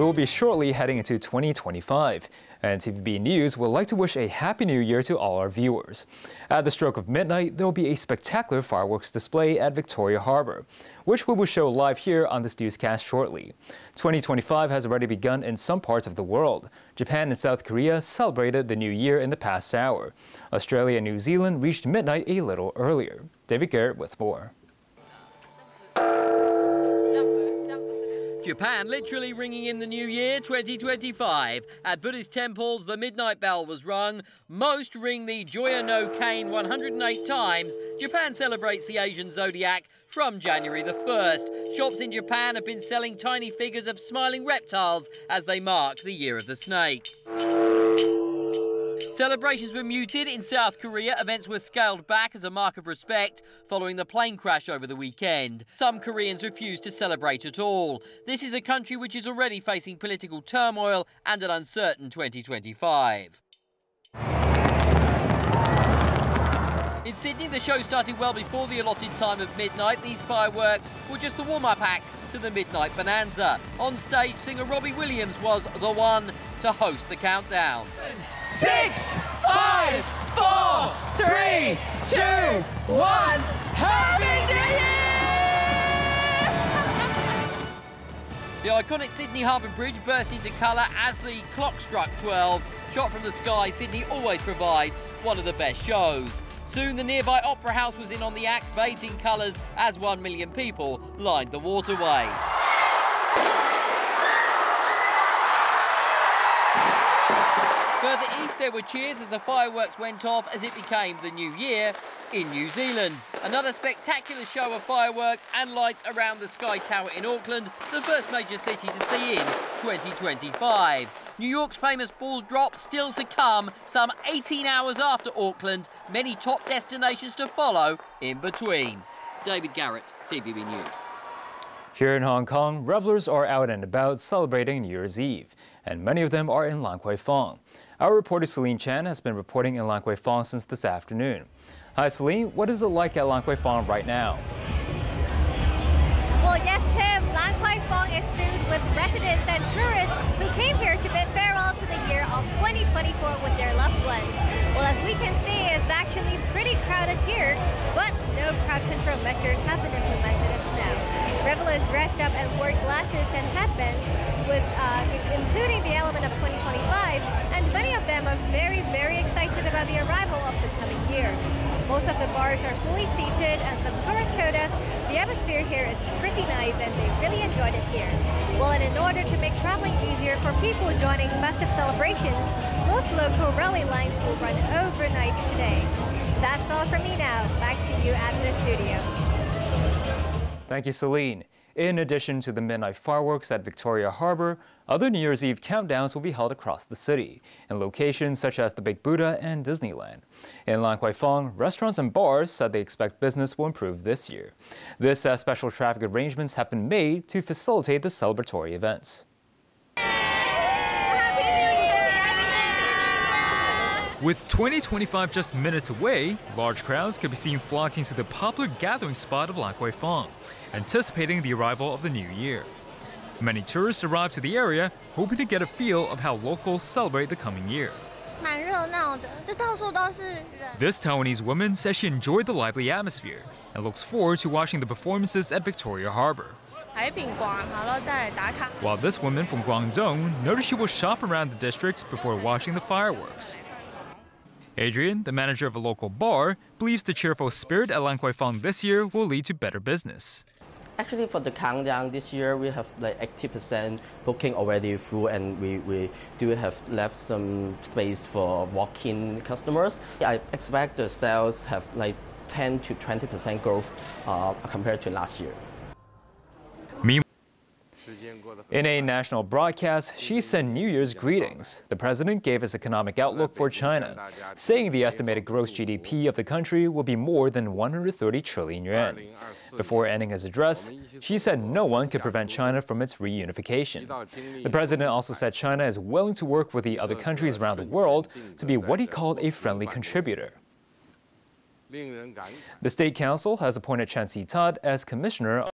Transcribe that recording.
We will be shortly heading into 2025, and TVB News would like to wish a Happy New Year to all our viewers. At the stroke of midnight, there will be a spectacular fireworks display at Victoria Harbour, which we will show live here on this newscast shortly. 2025 has already begun in some parts of the world. Japan and South Korea celebrated the new year in the past hour. Australia and New Zealand reached midnight a little earlier. David Garrett with more. Japan literally ringing in the new year 2025. At Buddhist temples, the midnight bell was rung. Most ring the Joyo no Kane 108 times. Japan celebrates the Asian zodiac from January the 1st. Shops in Japan have been selling tiny figures of smiling reptiles as they mark the year of the snake. Celebrations were muted in South Korea. Events were scaled back as a mark of respect following the plane crash over the weekend. Some Koreans refused to celebrate at all. This is a country which is already facing political turmoil and an uncertain 2025. In Sydney, the show started well before the allotted time of midnight. These fireworks were just the warm-up act to the midnight bonanza. On stage, singer Robbie Williams was the one to host the countdown. 6, 5, 4, 3, 2, 1, Happy New Year! The iconic Sydney Harbour Bridge burst into colour as the clock struck 12. Shot from the sky, Sydney always provides one of the best shows. Soon the nearby Opera House was in on the act, bathed in colours as 1 million people lined the waterway. Further east there were cheers as the fireworks went off as it became the new year in New Zealand. Another spectacular show of fireworks and lights around the Sky Tower in Auckland, the first major city to see in 2025. New York's famous ball drop still to come, some 18 hours after Auckland, many top destinations to follow in between. David Garrett, TVB News. Here in Hong Kong, revelers are out and about celebrating New Year's Eve, and many of them are in Lan Kwai Fong. Our reporter Celine Chan has been reporting in Lan Kwai Fong since this afternoon. Hi Celine, what is it like at Lan Kwai Fong right now? Well, yes, Tim, Lan Kwai Fong is filled with residents and tourists who came here to bid farewell to the year of 2024 with their loved ones. Well, as we can see, it's actually pretty crowded here, but no crowd control measures have been implemented as of now. Revelers dressed up and wore glasses and headbands, with including the element of 2025, and many of them are very, very excited about the arrival of the coming year. Most of the bars are fully seated, and some tourists told us the atmosphere here is pretty nice and they really enjoyed it here. Well, and in order to make traveling easier for people joining festive celebrations, most local railway lines will run overnight today. That's all from me now. Back to you at the studio. Thank you, Celine. In addition to the midnight fireworks at Victoria Harbour, other New Year's Eve countdowns will be held across the city, in locations such as the Big Buddha and Disneyland. In Lan Kwai Fong, restaurants and bars said they expect business will improve this year. This as special traffic arrangements have been made to facilitate the celebratory events. With 2025 just minutes away, large crowds could be seen flocking to the popular gathering spot of Lan Kwai Fong, anticipating the arrival of the new year. Many tourists arrive to the area, hoping to get a feel of how locals celebrate the coming year. This Taiwanese woman says she enjoyed the lively atmosphere and looks forward to watching the performances at Victoria Harbour. While this woman from Guangdong noticed she will shop around the district before watching the fireworks. Adrian, the manager of a local bar, believes the cheerful spirit at Lan Kwai Fong this year will lead to better business. Actually, for the countdown this year, we have like 80% booking already full, and we do have left some space for walk-in customers. I expect the sales have like 10 to 20% growth compared to last year. In a national broadcast, Xi sent New Year's greetings. The president gave his economic outlook for China, saying the estimated gross GDP of the country will be more than 130 trillion yuan. Before ending his address, Xi said no one could prevent China from its reunification. The president also said China is willing to work with the other countries around the world to be what he called a friendly contributor. The State Council has appointed Chen Si-tat as Commissioner